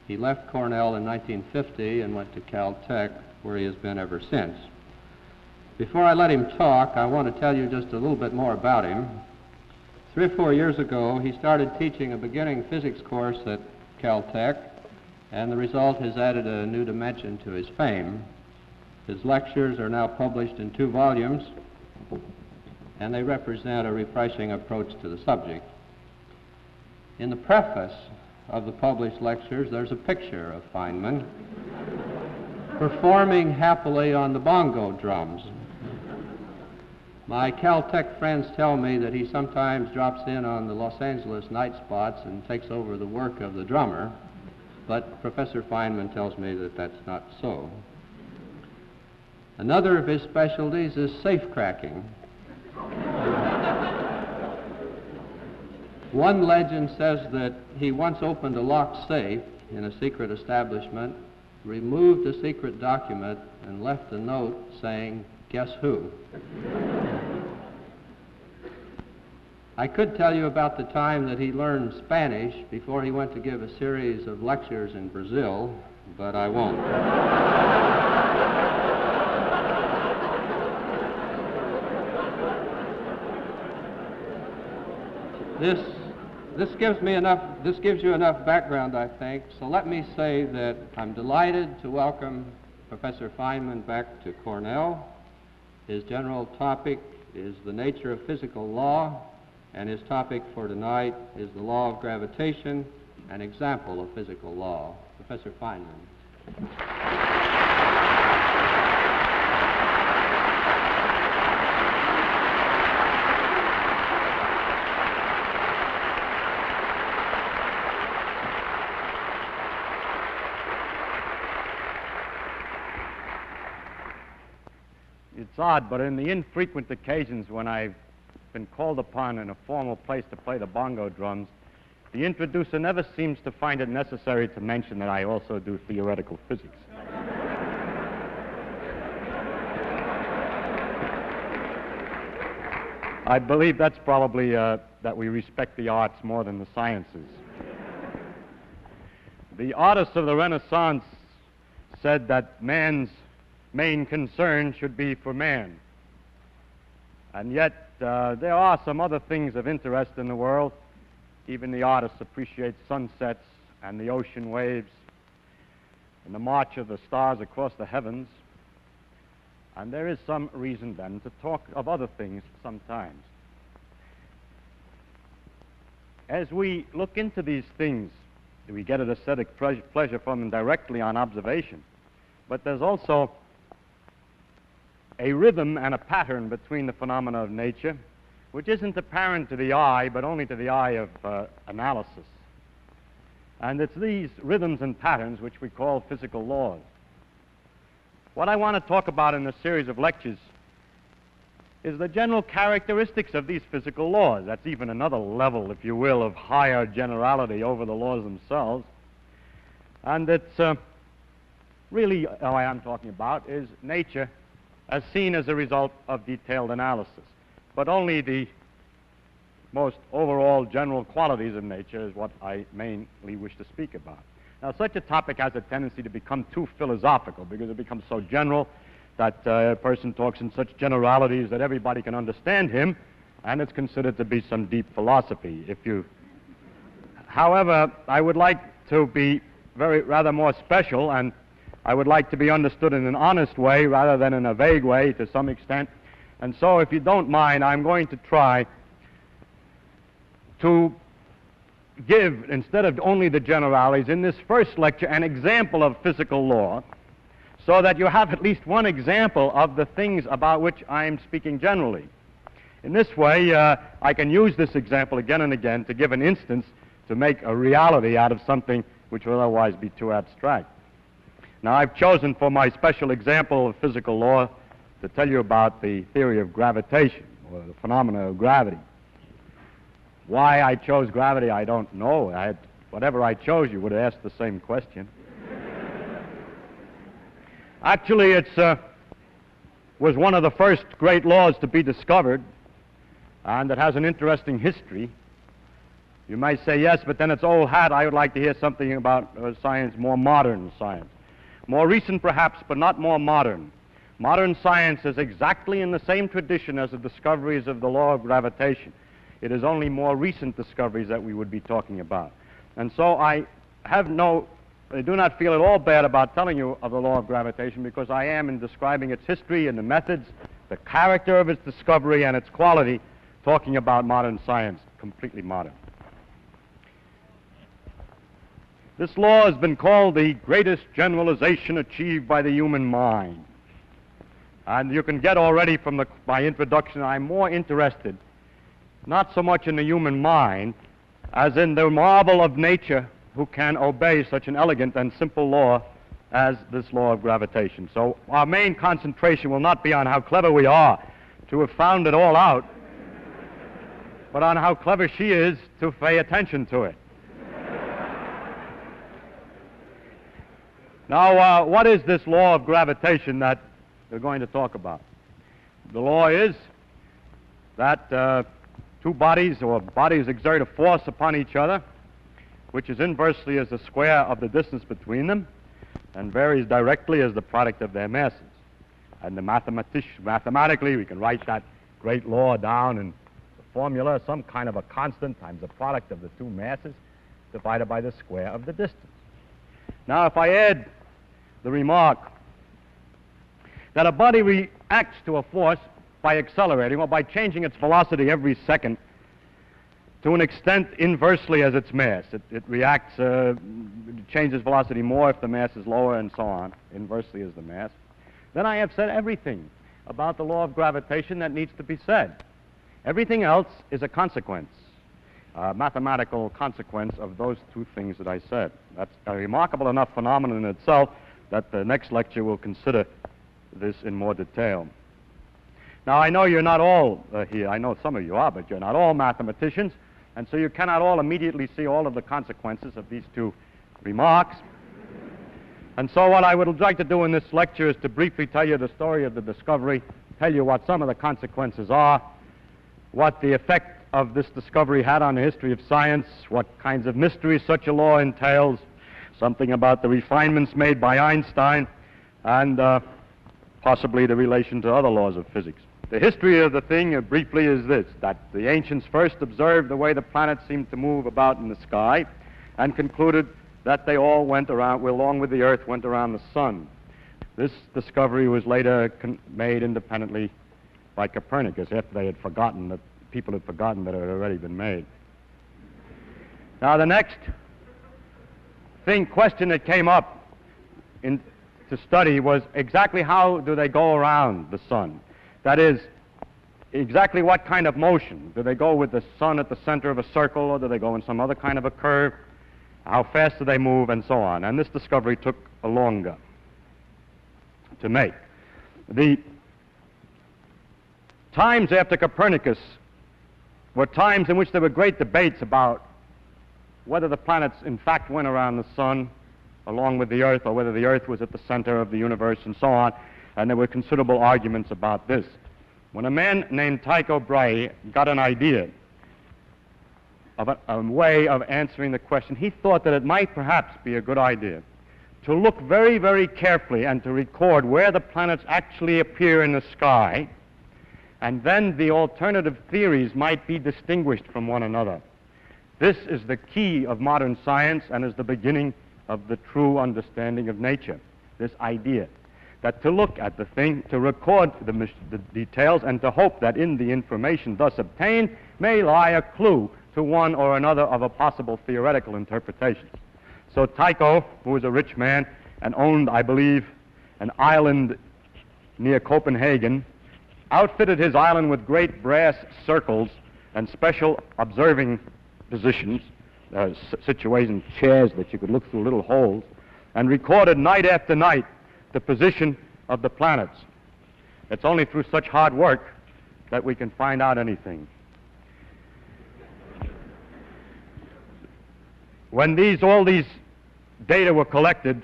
He left Cornell in 1950 and went to Caltech, where he has been ever since. Before I let him talk, I want to tell you just a little bit more about him. 3 or 4 years ago, he started teaching a beginning physics course at Caltech, and the result has added a new dimension to his fame. His lectures are now published in 2 volumes, and they represent a refreshing approach to the subject. In the preface of the published lectures, there's a picture of Feynman performing happily on the bongo drums. My Caltech friends tell me that he sometimes drops in on the Los Angeles night spots and takes over the work of the drummer, but Professor Feynman tells me that that's not so. Another of his specialties is safe-cracking. One legend says that he once opened a locked safe in a secret establishment, removed a secret document, and left a note saying, "Guess who?" I could tell you about the time that he learned Spanish before he went to give a series of lectures in Brazil, but I won't. This gives you enough background, I think, so let me say that I'm delighted to welcome Professor Feynman back to Cornell. His general topic is the nature of physical law, and his topic for tonight is the law of gravitation, an example of physical law. Professor Feynman. It's odd, but in the infrequent occasions when I've been called upon in a formal place to play the bongo drums, the introducer never seems to find it necessary to mention that I also do theoretical physics. I believe that's probably that we respect the arts more than the sciences. The artists of the Renaissance said that man's main concern should be for man. And yet, there are some other things of interest in the world. Even the artists appreciate sunsets and the ocean waves and the march of the stars across the heavens. And there is some reason then to talk of other things sometimes. As we look into these things, we get an aesthetic pleasure from them directly on observation. But there's also a rhythm and a pattern between the phenomena of nature, which isn't apparent to the eye, but only to the eye of analysis. And it's these rhythms and patterns which we call physical laws. What I want to talk about in this series of lectures is the general characteristics of these physical laws. That's even another level, if you will, of higher generality over the laws themselves. And it's really, what I'm talking about is nature as seen as a result of detailed analysis. But only the most overall general qualities of nature is what I mainly wish to speak about. Now, such a topic has a tendency to become too philosophical because it becomes so general that a person talks in such generalities that everybody can understand him, and it's considered to be some deep philosophy. However, I would like to be rather more special, and I would like to be understood in an honest way rather than in a vague way to some extent. And so, if you don't mind, I'm going to try to give, instead of only the generalities, in this first lecture, an example of physical law, so that you have at least one example of the things about which I'm speaking generally. In this way, I can use this example again and again to give an instance to make a reality out of something which would otherwise be too abstract. Now, I've chosen for my special example of physical law to tell you about the theory of gravitation, or the phenomena of gravity. Why I chose gravity, I don't know. Whatever I chose, you would have asked the same question. Actually, it was one of the first great laws to be discovered, and it has an interesting history. You might say, yes, but then it's old hat. I would like to hear something about science, more modern science. More recent, perhaps, but not more modern. Modern science is exactly in the same tradition as the discoveries of the law of gravitation. It is only more recent discoveries that we would be talking about. And so I do not feel at all bad about telling you of the law of gravitation, because I am, in describing its history and the methods, the character of its discovery and its quality, talking about modern science, completely modern. This law has been called the greatest generalization achieved by the human mind. And you can get already from my introduction, I'm more interested not so much in the human mind as in the marvel of nature who can obey such an elegant and simple law as this law of gravitation. So our main concentration will not be on how clever we are to have found it all out, but on how clever she is to pay attention to it. Now, what is this law of gravitation that we're going to talk about? The law is that two bodies or bodies exert a force upon each other, which is inversely as the square of the distance between them and varies directly as the product of their masses. And mathematically, we can write that great law down in the formula, some kind of a constant times the product of the two masses divided by the square of the distance. Now, if I add the remark that a body reacts to a force by accelerating or by changing its velocity every second to an extent inversely as its mass. It reacts, changes velocity more if the mass is lower and so on, inversely as the mass. Then I have said everything about the law of gravitation that needs to be said. Everything else is a consequence, a mathematical consequence of those two things that I said. That's a remarkable enough phenomenon in itself that the next lecture will consider this in more detail. Now, I know you're not all here. I know some of you are, but you're not all mathematicians, and so you cannot all immediately see all of the consequences of these two remarks. And so what I would like to do in this lecture is to briefly tell you the story of the discovery, tell you what some of the consequences are, what the effect of this discovery had on the history of science, what kinds of mysteries such a law entails, something about the refinements made by Einstein, and possibly the relation to other laws of physics. The history of the thing, briefly, is this, that the ancients first observed the way the planets seemed to move about in the sky and concluded that they all went around, along with the Earth, went around the sun. This discovery was later made independently by Copernicus after they had forgotten, that people had forgotten that it had already been made. Now, the next question that came up to study was exactly how do they go around the sun? That is, exactly what kind of motion? Do they go with the sun at the center of a circle, or do they go in some other kind of a curve? How fast do they move, and so on? And this discovery took longer to make. The times after Copernicus were times in which there were great debates about whether the planets in fact went around the sun along with the Earth, or whether the Earth was at the center of the universe, and so on. And there were considerable arguments about this. When a man named Tycho Brahe got an idea of a way of answering the question, he thought that it might perhaps be a good idea to look very, very carefully and to record where the planets actually appear in the sky, and then the alternative theories might be distinguished from one another. This is the key of modern science and is the beginning of the true understanding of nature, this idea that to look at the thing, to record the details, and to hope that in the information thus obtained may lie a clue to one or another of a possible theoretical interpretations. So Tycho, who was a rich man and owned, I believe, an island near Copenhagen, outfitted his island with great brass circles and special observing positions, situation chairs that you could look through little holes, and recorded night after night the position of the planets. It's only through such hard work that we can find out anything. When all these data were collected,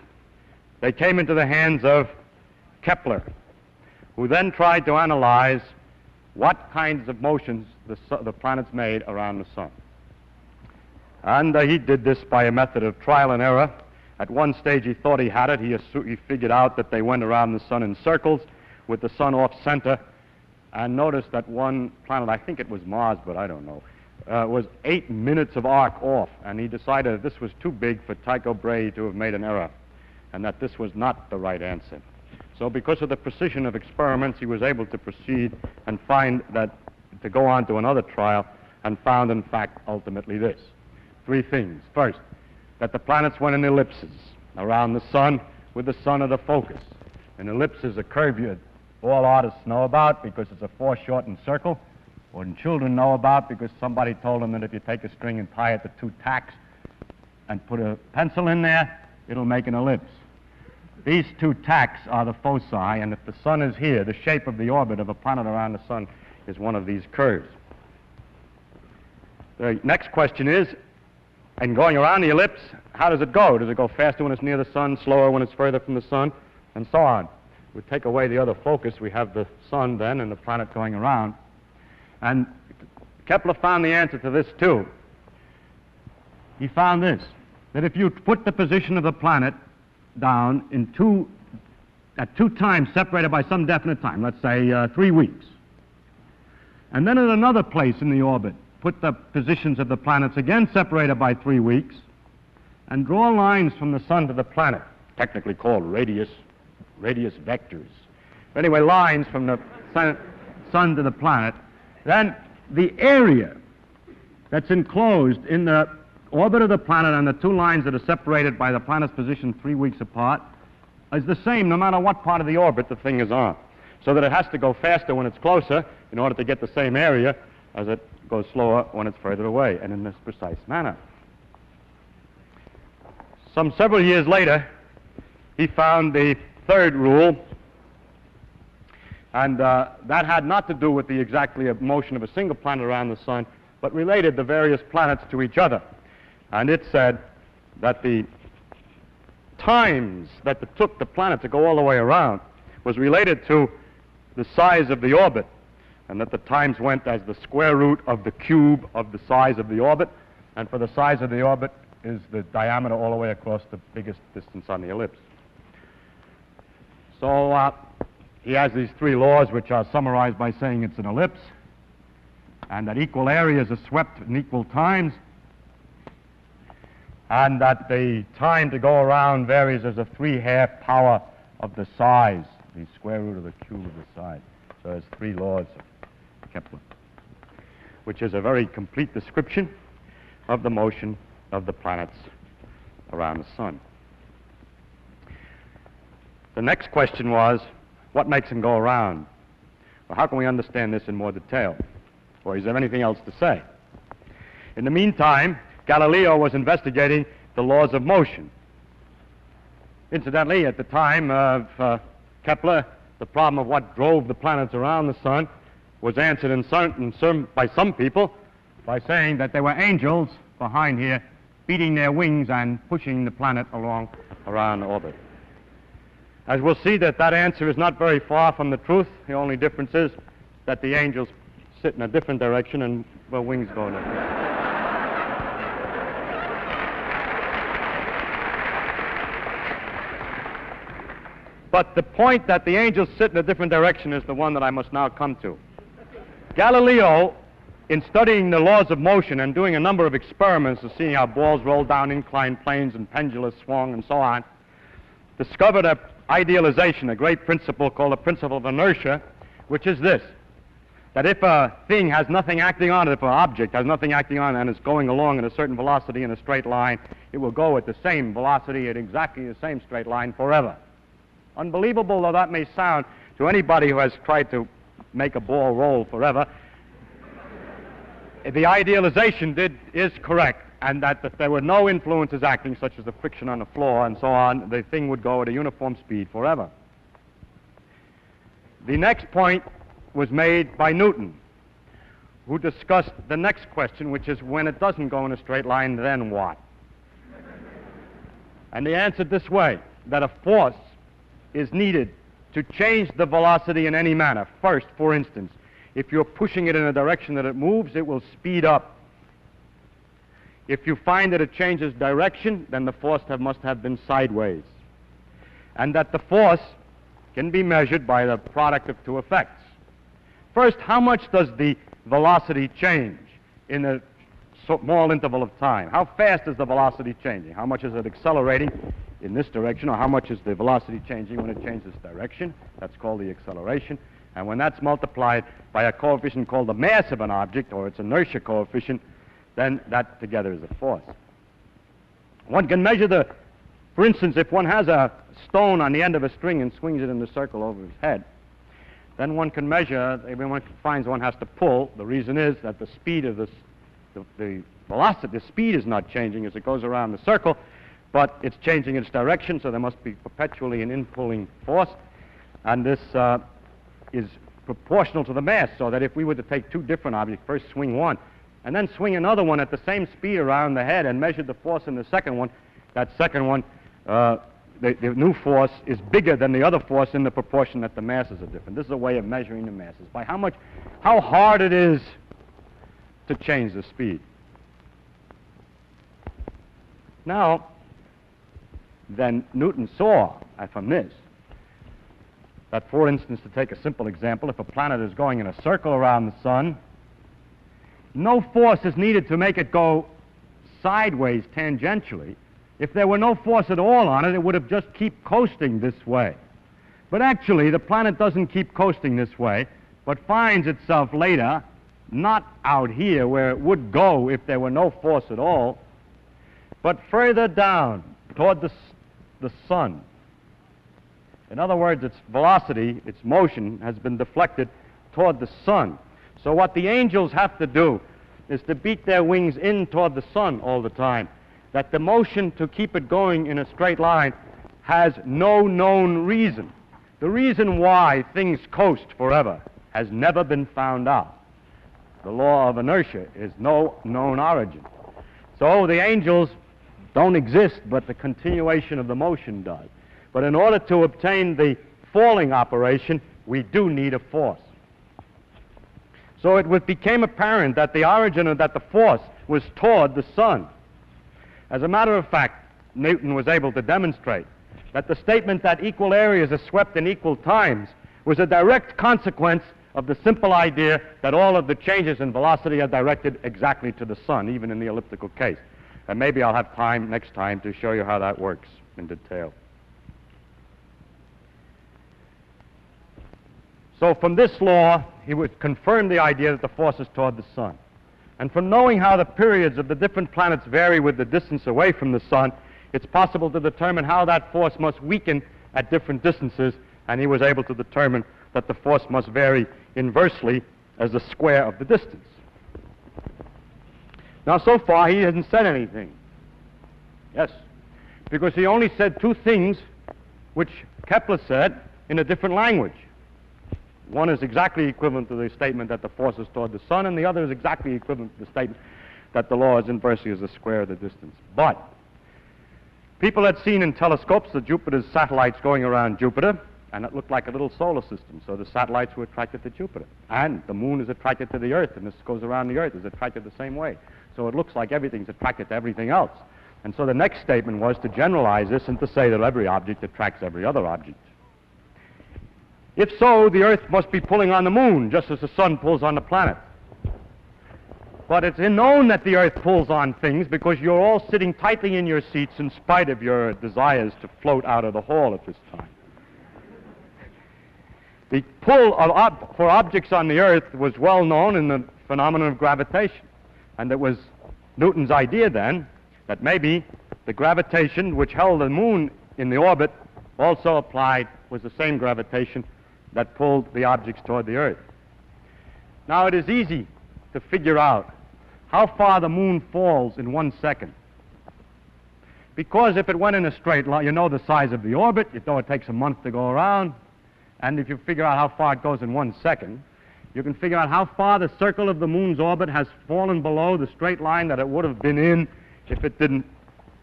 they came into the hands of Kepler, who then tried to analyze what kinds of motions the planets made around the sun. And he did this by a method of trial and error. At one stage he thought he had it. He figured out that they went around the sun in circles with the sun off center, and noticed that one planet, I think it was Mars, but I don't know, was 8 minutes of arc off, and he decided that this was too big for Tycho Brahe to have made an error, and that this was not the right answer. So because of the precision of experiments, he was able to proceed and find that, to go on to another trial, and found, in fact, ultimately this. 3 things. First, that the planets went in ellipses around the sun with the sun of the focus. An ellipse is a curve all artists know about because it's a foreshortened circle, or children know about because somebody told them that if you take a string and tie it to 2 tacks and put a pencil in there, it'll make an ellipse. These 2 tacks are the foci, and if the sun is here, the shape of the orbit of a planet around the sun is one of these curves. The next question is, in going around the ellipse, how does it go? Does it go faster when it's near the sun, slower when it's further from the sun, and so on? We take away the other focus, we have the sun then and the planet going around. And Kepler found the answer to this too. He found this, that if you put the position of the planet down at 2 times separated by some definite time, let's say 3 weeks, and then at another place in the orbit, put the positions of the planets again separated by 3 weeks, and draw lines from the sun to the planet, technically called radius vectors. Anyway, lines from the sun to the planet, then the area that's enclosed in the orbit of the planet and the 2 lines that are separated by the planet's position 3 weeks apart is the same no matter what part of the orbit the thing is on. So that it has to go faster when it's closer in order to get the same area as it goes slower when it's further away, and in this precise manner. Some several years later, he found the 3rd rule, and that had not to do with the exactly motion of a single planet around the sun, but related the various planets to each other. And it said that the times that it took the planet to go all the way around was related to the size of the orbit, and that the times went as the square root of the cube of the size of the orbit, and for the size of the orbit is the diameter all the way across the biggest distance on the ellipse. So he has these 3 laws, which are summarized by saying it's an ellipse, and that equal areas are swept in equal times, and that the time to go around varies as a 3/2 power of the size, the square root of the cube of the size. So there's 3 laws of Kepler, which is a very complete description of the motion of the planets around the sun. The next question was, what makes them go around? Well, how can we understand this in more detail? Or is there anything else to say? In the meantime, Galileo was investigating the laws of motion. Incidentally, at the time of Kepler, the problem of what drove the planets around the sun was answered by some people by saying that there were angels behind here beating their wings and pushing the planet along around orbit. As we'll see, that answer is not very far from the truth. The only difference is that the angels sit in a different direction and the wings go in a different direction. But the point that the angels sit in a different direction is the one that I must now come to. Galileo, in studying the laws of motion and doing a number of experiments to see how balls roll down inclined planes and pendulums swung and so on, discovered an idealization, a great principle called the principle of inertia, which is this, that if a thing has nothing acting on it, if an object has nothing acting on it and is going along at a certain velocity in a straight line, it will go at the same velocity at exactly the same straight line forever. Unbelievable though that may sound to anybody who has tried to make a ball roll forever, the idealization is correct, and that if there were no influences acting, such as the friction on the floor and so on, the thing would go at a uniform speed forever. The next point was made by Newton, who discussed the next question, which is when it doesn't go in a straight line, then what? And he answered this way, that a force is needed to change the velocity in any manner. First, for instance, if you're pushing it in a direction that it moves, it will speed up. if you find that it changes direction, then the force must have been sideways. And that the force can be measured by the product of two effects. First, how much does the velocity change in a small interval of time? How fast is the velocity changing? How much is it accelerating in this direction, or how much is the velocity changing when it changes direction? That's called the acceleration. And when that's multiplied by a coefficient called the mass of an object, or its inertia coefficient, then that together is a force. One can measure for instance, if one has a stone on the end of a string and swings it in a circle over his head, then one can measure, when one finds one has to pull, the reason is that the speed of the velocity, the speed is not changing as it goes around the circle, but it's changing its direction, so there must be perpetually an in-pulling force, and this is proportional to the mass, so that if we were to take two different objects, first swing one, and then swing another one at the same speed around the head and measure the force in the second one, that second one, the new force is bigger than the other force in the proportion that the masses are different. This is a way of measuring the masses, by how hard it is to change the speed. Now, then Newton saw from this that, for instance, to take a simple example, if a planet is going in a circle around the sun, no force is needed to make it go sideways tangentially. If there were no force at all on it, it would have just keep coasting this way. But actually, the planet doesn't keep coasting this way, but finds itself later not out here where it would go if there were no force at all, but further down toward the sun. In other words, its velocity, its motion, has been deflected toward the sun. So what the angels have to do is to beat their wings in toward the sun all the time, that the motion to keep it going in a straight line has no known reason. The reason why things coast forever has never been found out. The law of inertia is no known origin. So the angels don't exist, but the continuation of the motion does. But in order to obtain the falling operation, we do need a force. So it became apparent that the origin of that the force was toward the sun. As a matter of fact, Newton was able to demonstrate that the statement that equal areas are swept in equal times was a direct consequence of the simple idea that all of the changes in velocity are directed exactly to the sun, even in the elliptical case. And maybe I'll have time next time to show you how that works in detail. So from this law, he would confirm the idea that the force is toward the sun. And from knowing how the periods of the different planets vary with the distance away from the sun, it's possible to determine how that force must weaken at different distances, and he was able to determine that the force must vary inversely as the square of the distance. Now, so far, he hasn't said anything. Yes, because he only said two things which Kepler said in a different language. One is exactly equivalent to the statement that the force is toward the sun, and the other is exactly equivalent to the statement that the law is inversely as the square of the distance. But people had seen in telescopes the Jupiter's satellites going around Jupiter, and it looked like a little solar system. So the satellites were attracted to Jupiter. And the moon is attracted to the Earth, and this goes around the Earth, is attracted the same way. So it looks like everything's attracted to everything else. And so the next statement was to generalize this and to say that every object attracts every other object. If so, the Earth must be pulling on the moon, just as the sun pulls on the planet. But it's known that the Earth pulls on things because you're all sitting tightly in your seats in spite of your desires to float out of the hall at this time. The pull for objects on the Earth was well known in the phenomenon of gravitation. And it was Newton's idea then that maybe the gravitation which held the moon in the orbit also applied, was the same gravitation that pulled the objects toward the Earth. Now, it is easy to figure out how far the moon falls in 1 second. Because if it went in a straight line, you know the size of the orbit, you know it takes a month to go around, and if you figure out how far it goes in 1 second, you can figure out how far the circle of the moon's orbit has fallen below the straight line that it would have been in if it didn't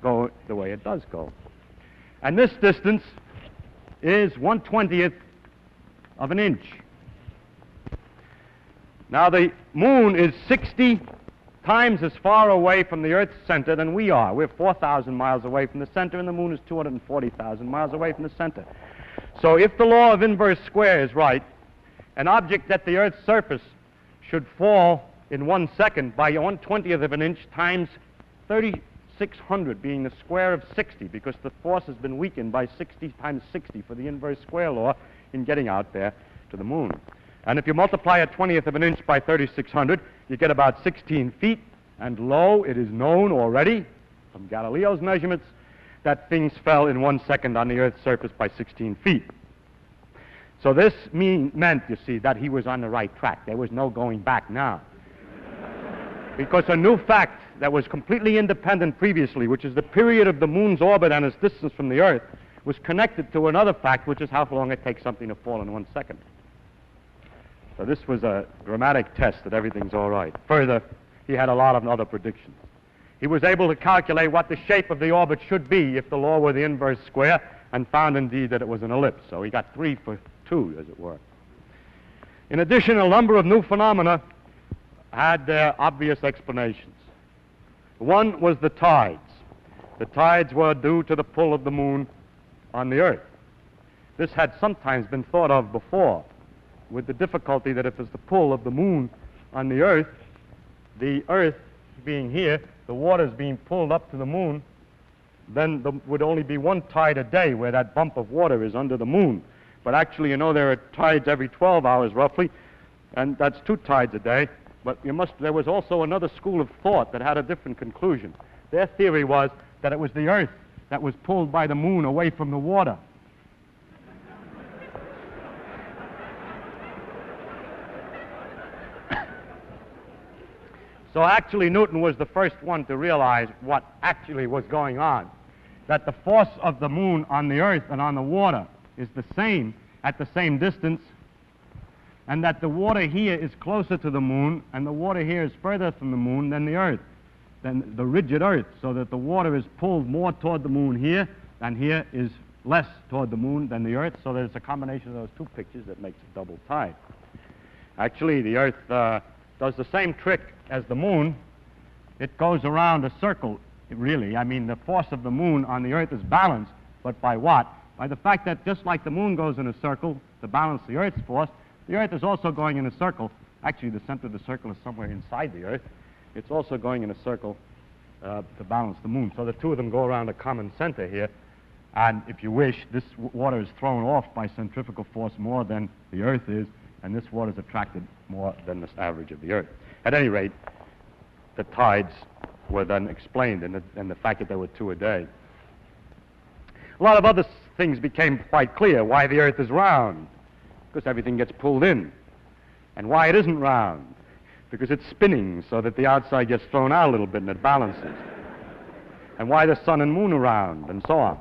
go the way it does go. And this distance is 1/20th of an inch. Now, the moon is 60 times as far away from the Earth's center than we are. We're 4,000 miles away from the center, and the moon is 240,000 miles away from the center. So if the law of inverse square is right, an object at the Earth's surface should fall in 1 second by 1/20th of an inch times 3,600, being the square of 60, because the force has been weakened by 60 times 60 for the inverse square law in getting out there to the moon. And if you multiply a 20th of an inch by 3,600, you get about 16 feet, and lo, it is known already from Galileo's measurements that things fell in 1 second on the Earth's surface by 16 feet. So this meant, you see, that he was on the right track. There was no going back now. Because a new fact that was completely independent previously, which is the period of the moon's orbit and its distance from the Earth, was connected to another fact, which is how long it takes something to fall in 1 second. So this was a dramatic test that everything's all right. Further, he had a lot of other predictions. He was able to calculate what the shape of the orbit should be if the law were the inverse square, and found indeed that it was an ellipse. So he got 3 for 2, as it were. In addition, a number of new phenomena had their obvious explanations. One was the tides. The tides were due to the pull of the moon on the Earth. This had sometimes been thought of before, with the difficulty that if it's the pull of the moon on the Earth being here, the water's being pulled up to the moon, then there would only be one tide a day where that bump of water is under the moon. But actually, you know, there are tides every 12 hours roughly, and that's 2 tides a day. But there was also another school of thought that had a different conclusion. Their theory was that it was the Earth that was pulled by the moon away from the water. So actually, Newton was the first one to realize what actually was going on, that the force of the moon on the Earth and on the water is the same at the same distance, and that the water here is closer to the moon and the water here is further from the moon than the Earth, than the rigid Earth, so that the water is pulled more toward the moon here, and here is less toward the moon than the Earth, so that it's a combination of those 2 pictures that makes a double tide. Actually, the Earth does the same trick as the moon. It goes around a circle, really. I mean, the force of the moon on the Earth is balanced, but by what? By the fact that just like the moon goes in a circle to balance the Earth's force, the Earth is also going in a circle. Actually, the center of the circle is somewhere inside the Earth. It's also going in a circle to balance the moon. So the 2 of them go around a common center here. And if you wish, this water is thrown off by centrifugal force more than the Earth is, and this water is attracted more than the average of the Earth. At any rate, the tides were then explained, and the fact that there were 2 a day. A lot of other things became quite clear. Why the Earth is round, because everything gets pulled in. And why it isn't round, because it's spinning so that the outside gets thrown out a little bit and it balances. And why the sun and moon are round, and so on.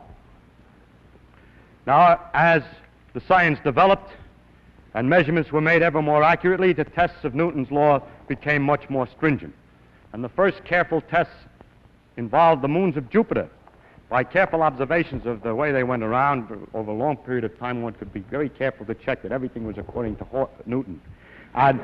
Now, as the science developed and measurements were made ever more accurately, the tests of Newton's law became much more stringent. And the first careful tests involved the moons of Jupiter. By careful observations of the way they went around over a long period of time, one could be very careful to check that everything was according to Newton. And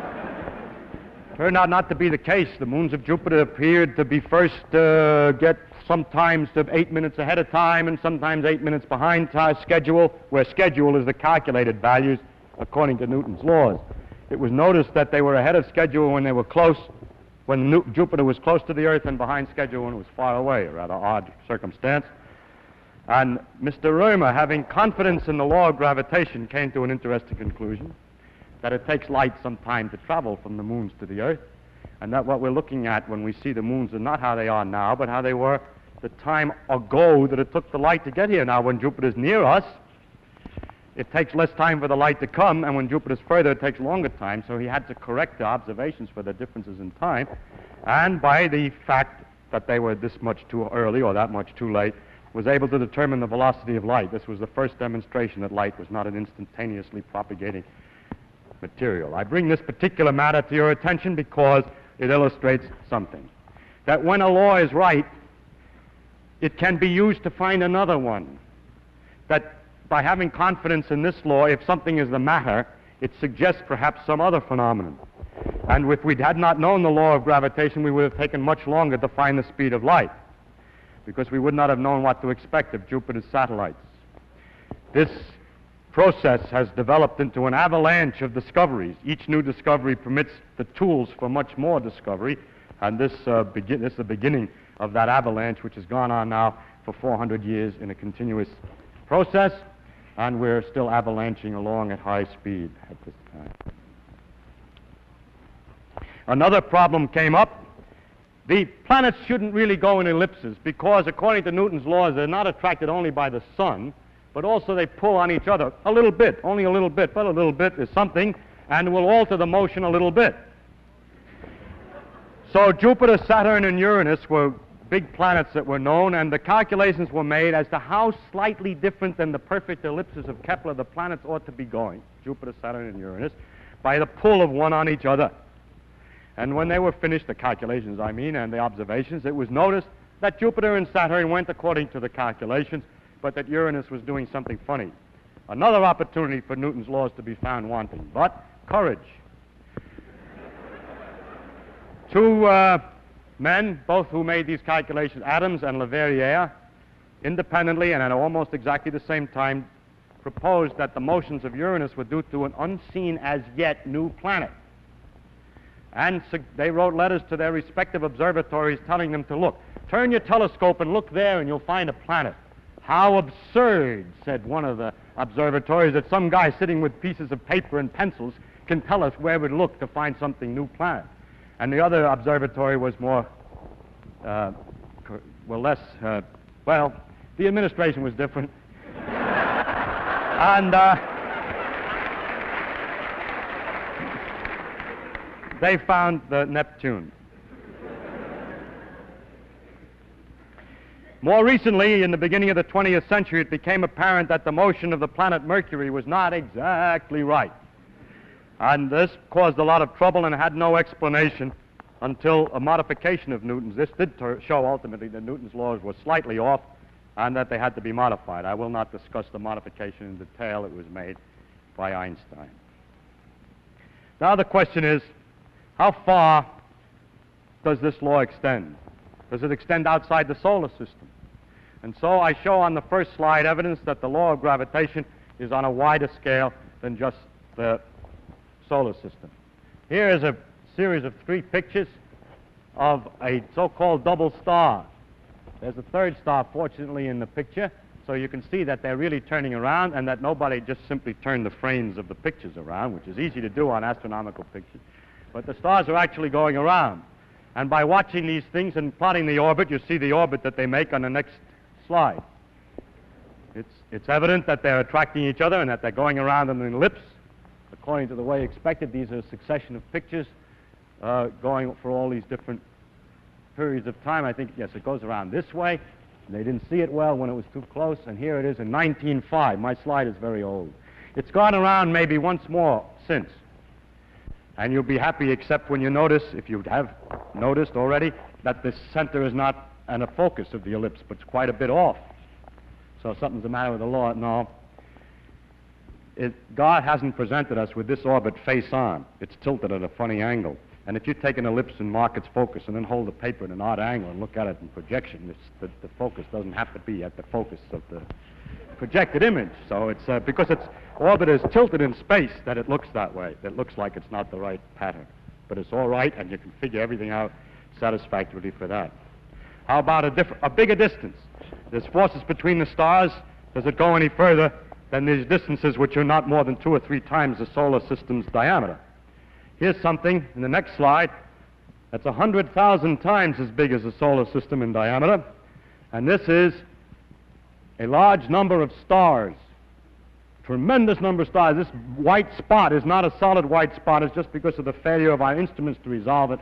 turned out not to be the case. The moons of Jupiter appeared to be first get sometimes to 8 minutes ahead of time and sometimes 8 minutes behind schedule, where schedule is the calculated values according to Newton's laws. It was noticed that they were ahead of schedule when they were close, when Jupiter was close to the Earth, and behind schedule when it was far away, a rather odd circumstance. And Mr. Römer, having confidence in the law of gravitation, came to an interesting conclusion, that it takes light some time to travel from the moons to the Earth, and that what we're looking at when we see the moons are not how they are now, but how they were the time ago that it took the light to get here. Now, when Jupiter's near us, it takes less time for the light to come, and when Jupiter's further, it takes longer time, so he had to correct the observations for the differences in time, and by the fact that they were this much too early or that much too late, was able to determine the velocity of light. This was the first demonstration that light was not an instantaneously propagating material. I bring this particular matter to your attention because it illustrates something. That when a law is right, it can be used to find another one. That by having confidence in this law, if something is the matter, it suggests perhaps some other phenomenon. And if we had not known the law of gravitation, we would have taken much longer to find the speed of light, because we would not have known what to expect of Jupiter's satellites. This process has developed into an avalanche of discoveries. Each new discovery permits the tools for much more discovery, and this is the beginning of that avalanche, which has gone on now for 400 years in a continuous process, and we're still avalanching along at high speed at this time. Another problem came up. The planets shouldn't really go in ellipses because, according to Newton's laws, they're not attracted only by the sun, but also they pull on each other a little bit, only a little bit, but a little bit is something, and will alter the motion a little bit. So Jupiter, Saturn, and Uranus were big planets that were known, and the calculations were made as to how slightly different than the perfect ellipses of Kepler the planets ought to be going, Jupiter, Saturn, and Uranus, by the pull of one on each other. And when they were finished, the calculations, I mean, and the observations, it was noticed that Jupiter and Saturn went according to the calculations, but that Uranus was doing something funny. Another opportunity for Newton's laws to be found wanting, but courage. Two men, both who made these calculations, Adams and Leverrier, independently and at almost exactly the same time, proposed that the motions of Uranus were due to an unseen as yet new planet. And they wrote letters to their respective observatories telling them to look. Turn your telescope and look there and you'll find a planet. How absurd, said one of the observatories, that some guy sitting with pieces of paper and pencils can tell us where we'd look to find something new planet. And the other observatory was more, the administration was different. And they found the Neptune. More recently, in the beginning of the 20th century, it became apparent that the motion of the planet Mercury was not exactly right. And this caused a lot of trouble and had no explanation until a modification of Newton's. This did show ultimately that Newton's laws were slightly off and that they had to be modified. I will not discuss the modification in detail. It was made by Einstein. Now the question is, how far does this law extend? Does it extend outside the solar system? And so I show on the first slide evidence that the law of gravitation is on a wider scale than just the solar system. Here is a series of 3 pictures of a so-called double star. There's a third star, fortunately, in the picture, so you can see that they're really turning around and that nobody just simply turned the frames of the pictures around, which is easy to do on astronomical pictures. But the stars are actually going around. And by watching these things and plotting the orbit, you see the orbit that they make on the next slide. It's evident that they're attracting each other and that they're going around in an ellipse. According to the way expected, these are a succession of pictures going for all these different periods of time. I think, yes, it goes around this way. They didn't see it well when it was too close, and here it is in 1905. My slide is very old. It's gone around maybe once more since. And you'll be happy except when you notice, if you have noticed already, that the center is not a focus of the ellipse, but it's quite a bit off. So something's the matter with the law. No. God hasn't presented us with this orbit face on. It's tilted at a funny angle. And if you take an ellipse and mark its focus and then hold the paper at an odd angle and look at it in projection, the focus doesn't have to be at the focus of the projected image. So it's because its orbit is tilted in space that it looks that way. It looks like it's not the right pattern. But it's all right, and you can figure everything out satisfactorily for that. How about a bigger distance? There's forces between the stars. Does it go any further than these distances, which are not more than 2 or 3 times the solar system's diameter? Here's something in the next slide that's 100,000 times as big as the solar system in diameter. And this is a large number of stars, tremendous number of stars. This white spot is not a solid white spot. It's just because of the failure of our instruments to resolve it,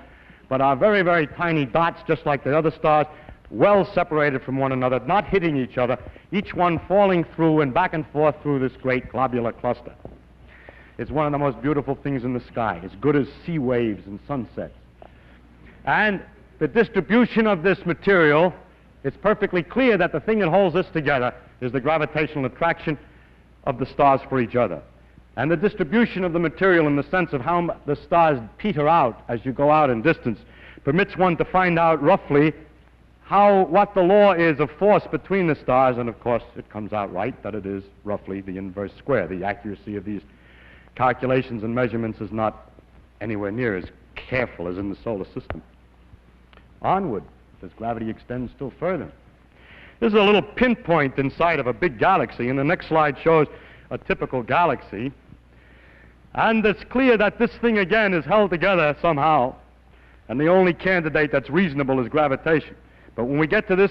but are very, very tiny dots, just like the other stars, well separated from one another, not hitting each other, each one falling through and back and forth through this great globular cluster. It's one of the most beautiful things in the sky, as good as sea waves and sunsets. And the distribution of this material, it's perfectly clear that the thing that holds this together is the gravitational attraction of the stars for each other. And the distribution of the material in the sense of how the stars peter out as you go out in distance permits one to find out roughly what the law is of force between the stars, and of course it comes out right that it is roughly the inverse square. The accuracy of these calculations and measurements is not anywhere near as careful as in the solar system. Onward, as gravity extends still further. This is a little pinpoint inside of a big galaxy, and the next slide shows a typical galaxy. And it's clear that this thing again is held together somehow, and the only candidate that's reasonable is gravitation. But when we get to this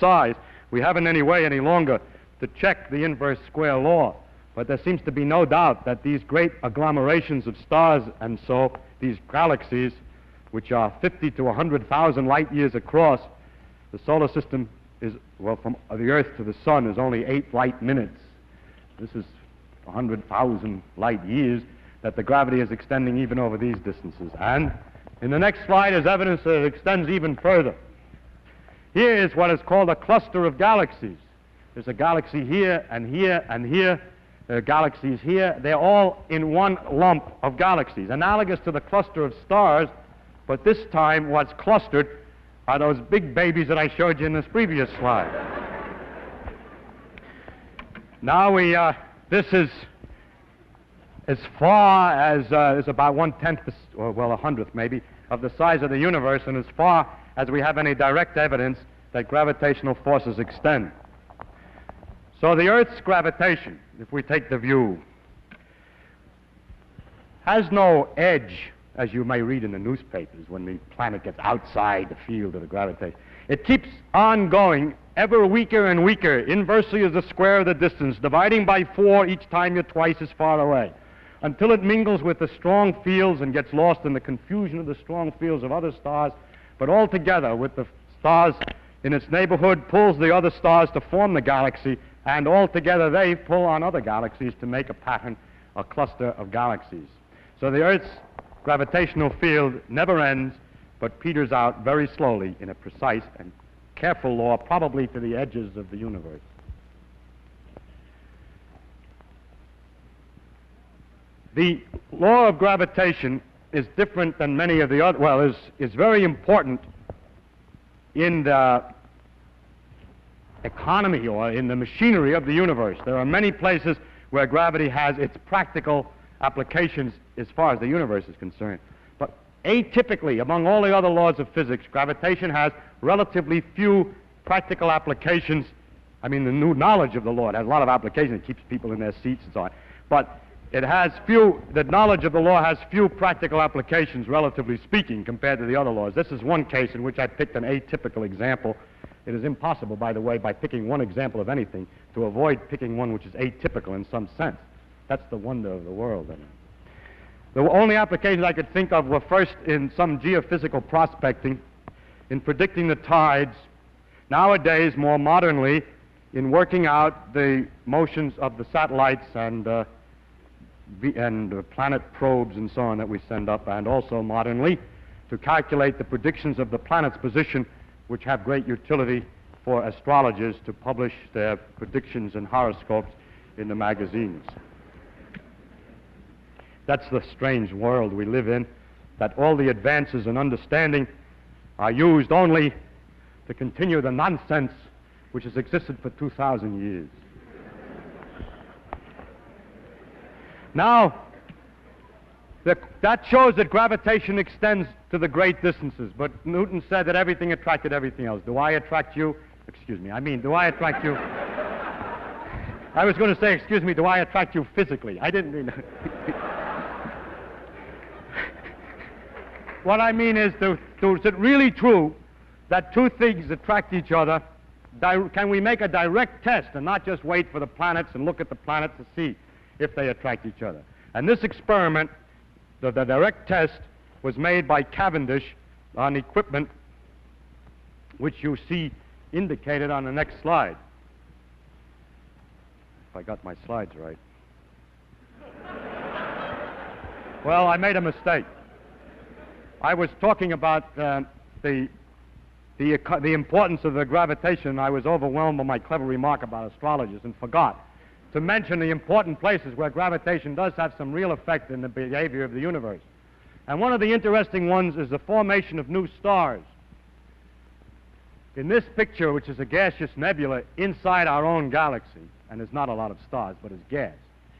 size, we haven't any way any longer to check the inverse square law. But there seems to be no doubt that these great agglomerations of stars and so, these galaxies, which are 50 to 100,000 light years across, the solar system is, well, from the Earth to the Sun is only 8 light minutes. This is 100,000 light years that the gravity is extending even over these distances. And in the next slide is evidence that it extends even further. Here is what is called a cluster of galaxies. There's a galaxy here and here and here. There are galaxies here. They're all in one lump of galaxies, analogous to the cluster of stars, but this time what's clustered are those big babies that I showed you in this previous slide. Now this is as far as is about 1/10, or well, 100th maybe, of the size of the universe, and as far as we have any direct evidence that gravitational forces extend. So the Earth's gravitation, if we take the view, has no edge, as you may read in the newspapers when the planet gets outside the field of the gravitation. It keeps on going, ever weaker and weaker, inversely as the square of the distance, dividing by 4 each time you're twice as far away, until it mingles with the strong fields and gets lost in the confusion of the strong fields of other stars, but altogether with the stars in its neighborhood pulls the other stars to form the galaxy, and altogether they pull on other galaxies to make a pattern, a cluster of galaxies. So the Earth's gravitational field never ends, but peters out very slowly in a precise and careful law, probably to the edges of the universe. The law of gravitation is different than many of the other, well, is very important in the economy or in the machinery of the universe. There are many places where gravity has its practical applications as far as the universe is concerned. But atypically, among all the other laws of physics, gravitation has relatively few practical applications. I mean, the new knowledge of the law, it has a lot of applications. It keeps people in their seats and so on. But it has few, the knowledge of the law has few practical applications, relatively speaking, compared to the other laws. This is one case in which I picked an atypical example. It is impossible, by the way, by picking one example of anything, to avoid picking one which is atypical in some sense. That's the wonder of the world. I mean, the only applications I could think of were first in some geophysical prospecting, in predicting the tides, nowadays more modernly in working out the motions of the satellites and planet probes and so on that we send up, and also modernly to calculate the predictions of the planet's position, which have great utility for astrologers to publish their predictions and horoscopes in the magazines. That's the strange world we live in, that all the advances in understanding are used only to continue the nonsense which has existed for 2,000 years. Now, that shows that gravitation extends to the great distances, but Newton said that everything attracted everything else. Do I attract you? Excuse me, do I attract you? I was going to say, excuse me, do I attract you physically? I didn't mean What I mean is, is it really true that two things attract each other? Can we make a direct test and not just wait for the planets and look at the planets to see if they attract each other? And this experiment, the direct test, was made by Cavendish on equipment which you see indicated on the next slide. If I got my slides right. Well, I made a mistake. I was talking about the importance of the gravitation. I was overwhelmed by my clever remark about astrologers and forgot to mention the important places where gravitation does have some real effect in the behavior of the universe. And one of the interesting ones is the formation of new stars. In this picture, which is a gaseous nebula inside our own galaxy, and there's not a lot of stars, but it's gas,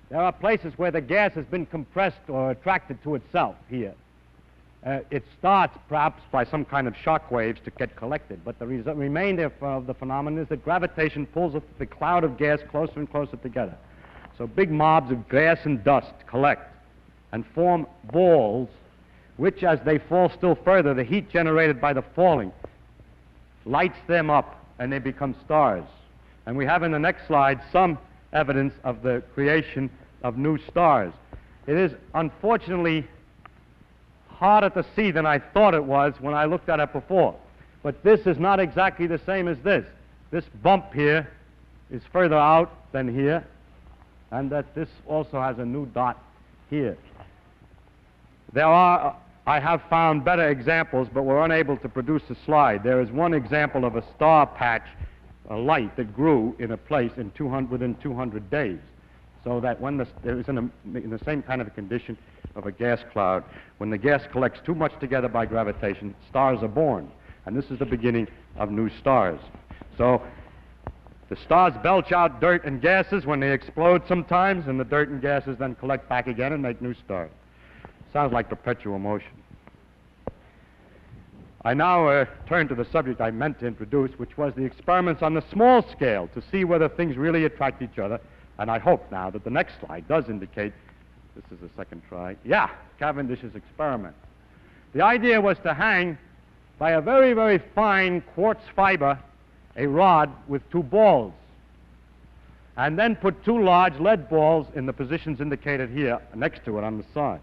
there are places where the gas has been compressed or attracted to itself here. It starts perhaps by some kind of shock waves to get collected, but the remainder of the phenomenon is that gravitation pulls the cloud of gas closer and closer together. So big mobs of gas and dust collect and form balls, which as they fall still further, the heat generated by the falling lights them up and they become stars. And we have in the next slide some evidence of the creation of new stars. It is unfortunately harder to see than I thought it was when I looked at it before. But this is not exactly the same as this. This bump here is further out than here, and that this also has a new dot here. I have found better examples, but we're unable to produce a slide. There is one example of a star patch, a light that grew in a place within 200 days. So that when it was in the same kind of a condition of a gas cloud, when the gas collects too much together by gravitation, stars are born. And this is the beginning of new stars. So the stars belch out dirt and gases when they explode sometimes, and the dirt and gases then collect back again and make new stars. Sounds like perpetual motion. I now turn to the subject I meant to introduce, which was the experiments on the small scale to see whether things really attract each other. And I hope now that the next slide does indicate, this is the second try, yeah, Cavendish's experiment. The idea was to hang by a very, very fine quartz fiber a rod with two balls, and then put two large lead balls in the positions indicated here next to it on the side.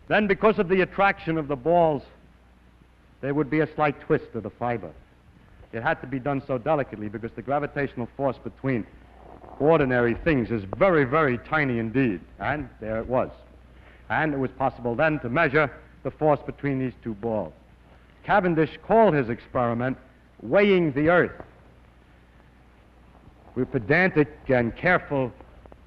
Then, because of the attraction of the balls, there would be a slight twist of the fiber. It had to be done so delicately because the gravitational force between ordinary things is very, very tiny indeed. And there it was. And it was possible then to measure the force between these two balls. Cavendish called his experiment weighing the Earth. We're pedantic and careful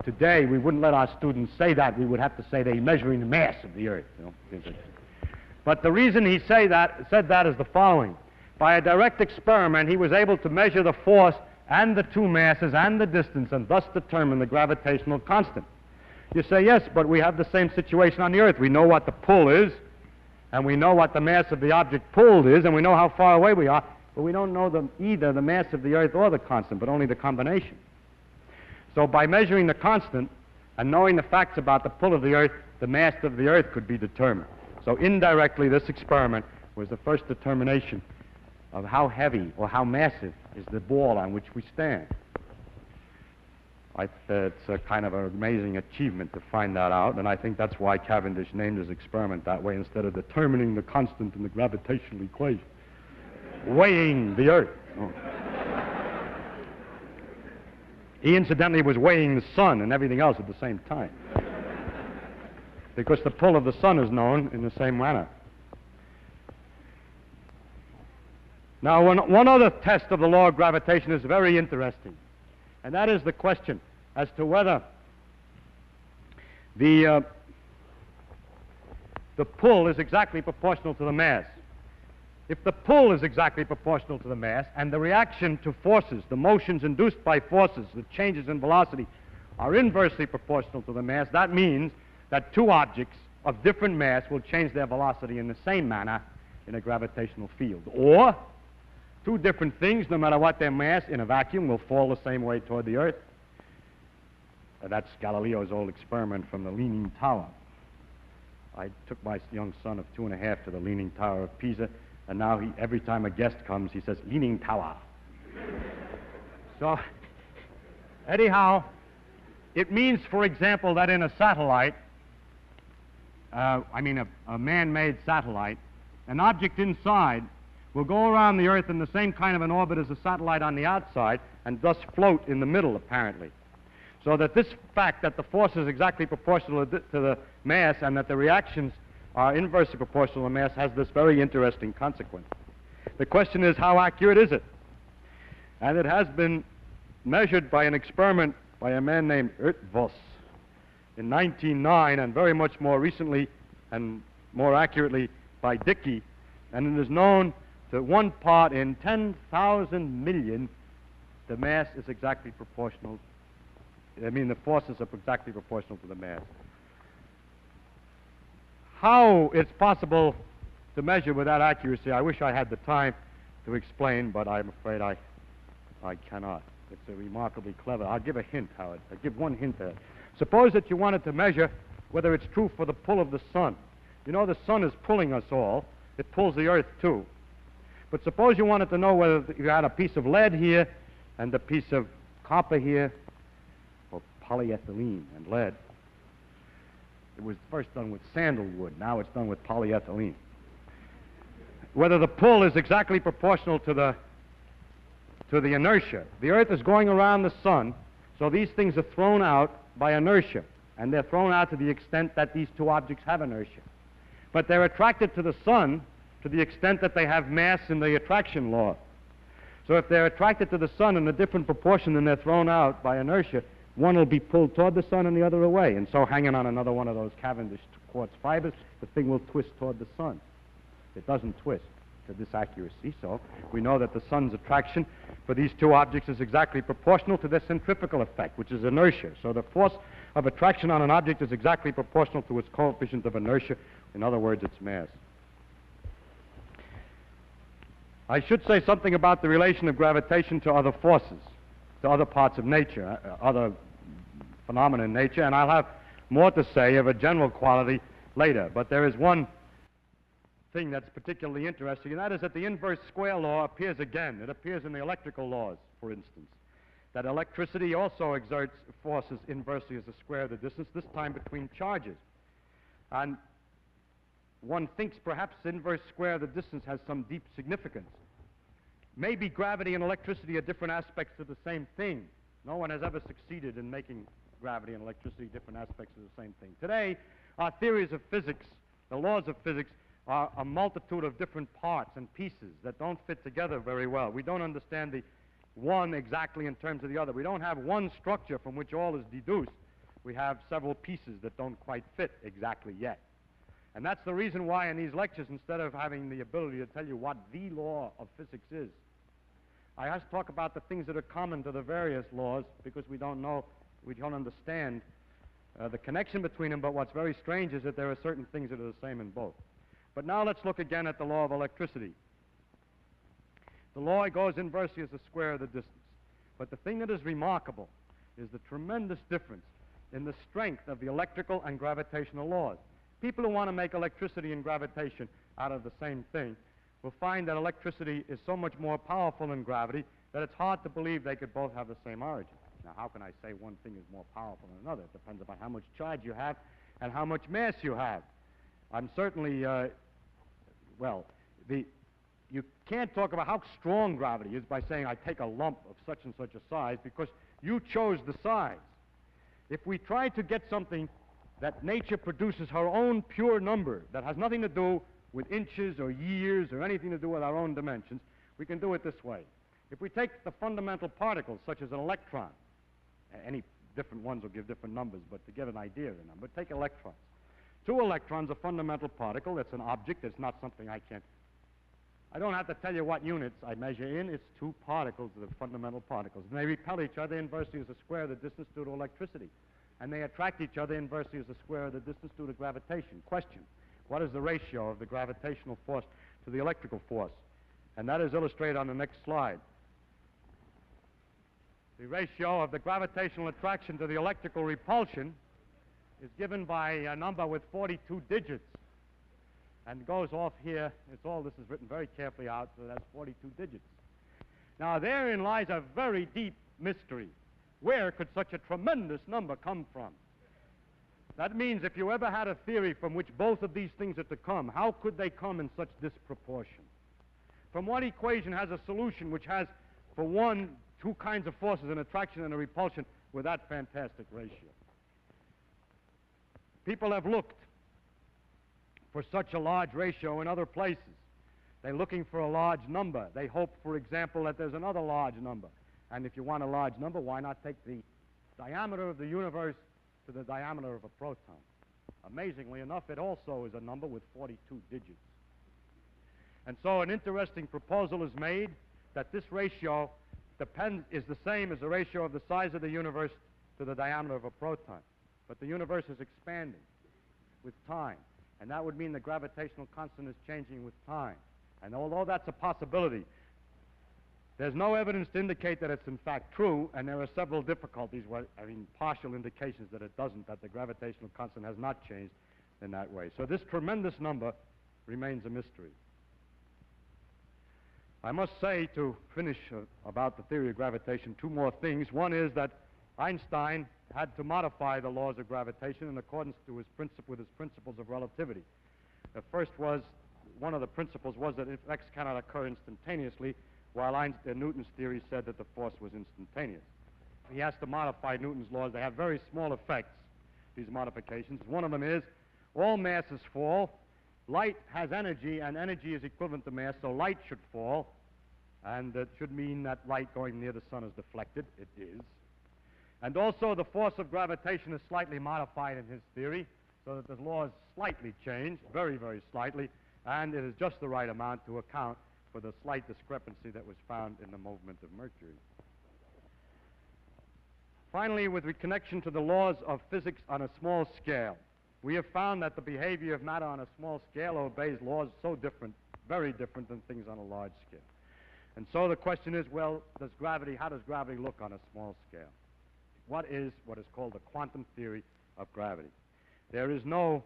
today. We wouldn't let our students say that. We would have to say they're measuring the mass of the Earth. You know? But the reason he said that is the following. By a direct experiment, he was able to measure the force and the two masses and the distance, and thus determine the gravitational constant. You say, yes, but we have the same situation on the Earth. We know what the pull is, and we know what the mass of the object pulled is, and we know how far away we are, but we don't know either the mass of the Earth or the constant, but only the combination. So by measuring the constant and knowing the facts about the pull of the Earth, the mass of the Earth could be determined. So indirectly, this experiment was the first determination of how heavy or how massive is the ball on which we stand. It's a kind of an amazing achievement to find that out, and I think that's why Cavendish named his experiment that way instead of determining the constant in the gravitational equation. Weighing the Earth. Oh. He incidentally was weighing the sun and everything else at the same time, because the pull of the sun is known in the same manner. Now, one other test of the law of gravitation is very interesting, and that is the question as to whether the pull is exactly proportional to the mass. If the pull is exactly proportional to the mass, and the reaction to forces, the motions induced by forces, the changes in velocity, are inversely proportional to the mass, that means that two objects of different mass will change their velocity in the same manner in a gravitational field. Or two different things, no matter what their mass, in a vacuum, will fall the same way toward the Earth. That's Galileo's old experiment from the Leaning Tower. I took my young son of 2.5 to the Leaning Tower of Pisa, and now every time a guest comes, he says, Leaning Tower. So, anyhow, it means, for example, that in a satellite, a man-made satellite, an object inside will go around the Earth in the same kind of an orbit as a satellite on the outside, and thus float in the middle, apparently. So that this fact that the force is exactly proportional to the mass and that the reactions are inversely proportional to mass has this very interesting consequence. The question is, how accurate is it? And it has been measured by an experiment by a man named Voss in 1909, and very much more recently and more accurately by Dickey, and it is known that 1 part in 10,000 million, the mass is exactly proportional. The forces are exactly proportional to the mass. How it's possible to measure with that accuracy, I wish I had the time to explain, but I'm afraid I cannot. It's a remarkably clever. I'll give a hint, Howard. I'll give one hint there. Suppose that you wanted to measure whether it's true for the pull of the sun. You know the sun is pulling us all. It pulls the earth too. But suppose you wanted to know whether you had a piece of lead here and a piece of copper here, or polyethylene and lead. It was first done with sandalwood. Now it's done with polyethylene. Whether the pull is exactly proportional to the inertia. The earth is going around the sun, so these things are thrown out by inertia, and they're thrown out to the extent that these two objects have inertia. But they're attracted to the sun to the extent that they have mass in the attraction law. So if they're attracted to the sun in a different proportion than they're thrown out by inertia, one will be pulled toward the sun and the other away. And so hanging on another one of those Cavendish quartz fibers, the thing will twist toward the sun. It doesn't twist to this accuracy, so we know that the sun's attraction for these two objects is exactly proportional to their centrifugal effect, which is inertia. So the force of attraction on an object is exactly proportional to its coefficient of inertia. In other words, its mass. I should say something about the relation of gravitation to other forces, to other parts of nature, other phenomena in nature, and I'll have more to say of a general quality later. But there is one thing that's particularly interesting, and that is that the inverse square law appears again. It appears in the electrical laws, for instance, that electricity also exerts forces inversely as the square of the distance, this time between charges. And one thinks perhaps the inverse square of the distance has some deep significance. Maybe gravity and electricity are different aspects of the same thing. No one has ever succeeded in making gravity and electricity different aspects of the same thing. Today, our theories of physics, the laws of physics, are a multitude of different parts and pieces that don't fit together very well. We don't understand the one exactly in terms of the other. We don't have one structure from which all is deduced. We have several pieces that don't quite fit exactly yet. And that's the reason why in these lectures, instead of having the ability to tell you what the law of physics is, I have to talk about the things that are common to the various laws, because we don't know, we don't understand the connection between them. But what's very strange is that there are certain things that are the same in both. But now let's look again at the law of electricity. The law goes inversely as the square of the distance. But the thing that is remarkable is the tremendous difference in the strength of the electrical and gravitational laws. People who want to make electricity and gravitation out of the same thing will find that electricity is so much more powerful than gravity that it's hard to believe they could both have the same origin. Now, how can I say one thing is more powerful than another? It depends upon how much charge you have and how much mass you have. I'm certainly, you can't talk about how strong gravity is by saying I take a lump of such and such a size, because you chose the size. If we try to get something that nature produces her own pure number that has nothing to do with inches or years or anything to do with our own dimensions, we can do it this way. If we take the fundamental particles, such as an electron, any different ones will give different numbers, but to get an idea of the number, take electrons. 2 electrons, a fundamental particle. It's an object. It's not something I don't have to tell you what units I measure in. It's 2 particles of the fundamental particles. And they repel each other inversely as the square of the distance due to electricity. And they attract each other inversely as the square of the distance due to gravitation. Question: what is the ratio of the gravitational force to the electrical force? And that is illustrated on the next slide. The ratio of the gravitational attraction to the electrical repulsion is given by a number with 42 digits, and goes off here. This is written very carefully out, so that's 42 digits. Now, therein lies a very deep mystery. Where could such a tremendous number come from? That means if you ever had a theory from which both of these things are to come, how could they come in such disproportion? From what equation has a solution which has, for one, 2 kinds of forces, an attraction and a repulsion, with that fantastic ratio? People have looked for such a large ratio in other places. They're looking for a large number. They hope, for example, that there's another large number. And if you want a large number, why not take the diameter of the universe to the diameter of a proton. Amazingly enough, it also is a number with 42 digits. And so an interesting proposal is made that this ratio is the same as the ratio of the size of the universe to the diameter of a proton. But the universe is expanding with time, and that would mean the gravitational constant is changing with time. And although that's a possibility, there's no evidence to indicate that it's in fact true, and there are several difficulties, partial indications that it doesn't, that the gravitational constant has not changed in that way. So this tremendous number remains a mystery. I must say, to finish about the theory of gravitation, two more things. One is that Einstein had to modify the laws of gravitation in accordance to with his principles of relativity. The first was, one of the principles was that effects cannot occur instantaneously, while Newton's theory said that the force was instantaneous. He has to modify Newton's laws. They have very small effects, these modifications. One of them is all masses fall. Light has energy, and energy is equivalent to mass, so light should fall, and that should mean that light going near the sun is deflected. It is. And also the force of gravitation is slightly modified in his theory, so that the laws slightly change, very, very slightly, and it is just the right amount to account for the slight discrepancy that was found in the movement of Mercury. Finally, with connection to the laws of physics on a small scale, we have found that the behavior of matter on a small scale obeys laws so different, very different than things on a large scale. And so the question is, well, how does gravity look on a small scale? What is called the quantum theory of gravity? There is no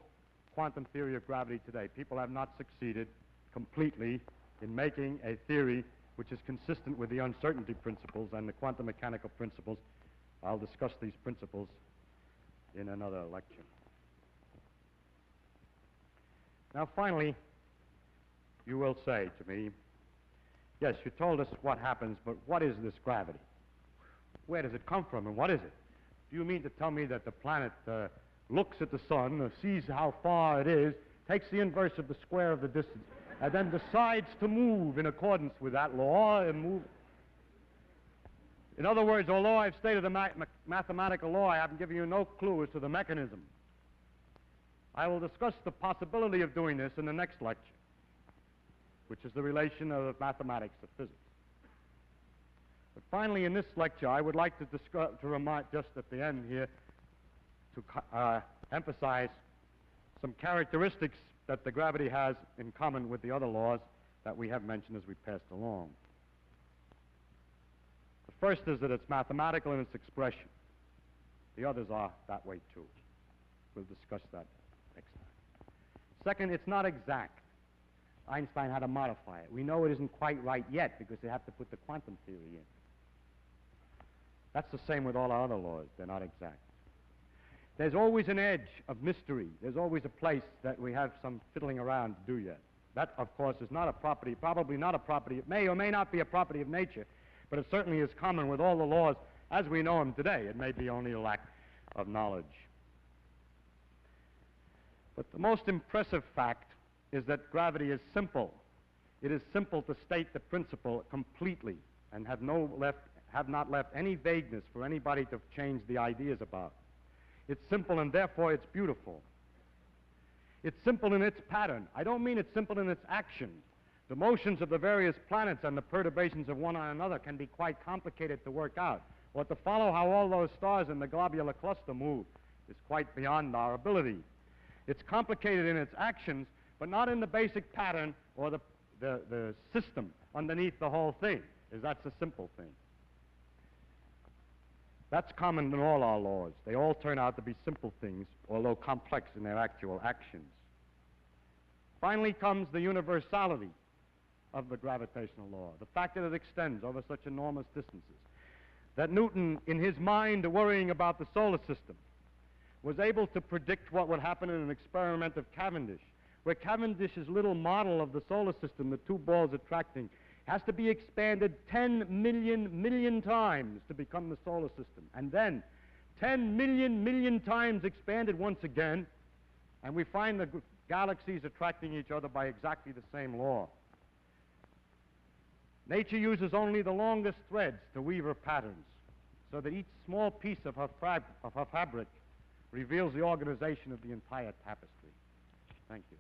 quantum theory of gravity today. People have not succeeded completely in making a theory which is consistent with the uncertainty principles and the quantum mechanical principles. I'll discuss these principles in another lecture. Now, finally, you will say to me, yes, you told us what happens, but what is this gravity? Where does it come from, and what is it? Do you mean to tell me that the planet looks at the sun, sees how far it is, takes the inverse of the square of the distance, and then decides to move in accordance with that law and move? In other words, although I've stated a mathematical law, I haven't given you no clue as to the mechanism. I will discuss the possibility of doing this in the next lecture, which is the relation of mathematics to physics. But finally, in this lecture, I would like to remind, just at the end here, to emphasize some characteristics that the gravity has in common with the other laws that we have mentioned as we passed along. The first is that it's mathematical in its expression. The others are that way too. We'll discuss that next time. Second, it's not exact. Einstein had to modify it. We know it isn't quite right yet because they have to put the quantum theory in. That's the same with all our other laws. They're not exact. There's always an edge of mystery. There's always a place that we have some fiddling around to do yet. That, of course, is not a property, probably not a property. It may or may not be a property of nature, but it certainly is common with all the laws as we know them today. It may be only a lack of knowledge. But the most impressive fact is that gravity is simple. It is simple to state the principle completely and have not left any vagueness for anybody to change the ideas about. It's simple, and therefore it's beautiful. It's simple in its pattern. I don't mean it's simple in its action. The motions of the various planets and the perturbations of one on another can be quite complicated to work out. Or to follow how all those stars in the globular cluster move is quite beyond our ability. It's complicated in its actions, but not in the basic pattern or the system underneath the whole thing, as that's a simple thing. That's common in all our laws. They all turn out to be simple things, although complex in their actual actions. Finally comes the universality of the gravitational law, the fact that it extends over such enormous distances. That Newton, in his mind worrying about the solar system, was able to predict what would happen in an experiment of Cavendish, where Cavendish's little model of the solar system, the two balls attracting, has to be expanded 10 million times to become the solar system. And then 10 million times expanded once again, and we find the galaxies attracting each other by exactly the same law. Nature uses only the longest threads to weave her patterns. so that each small piece of her fabric reveals the organization of the entire tapestry. Thank you.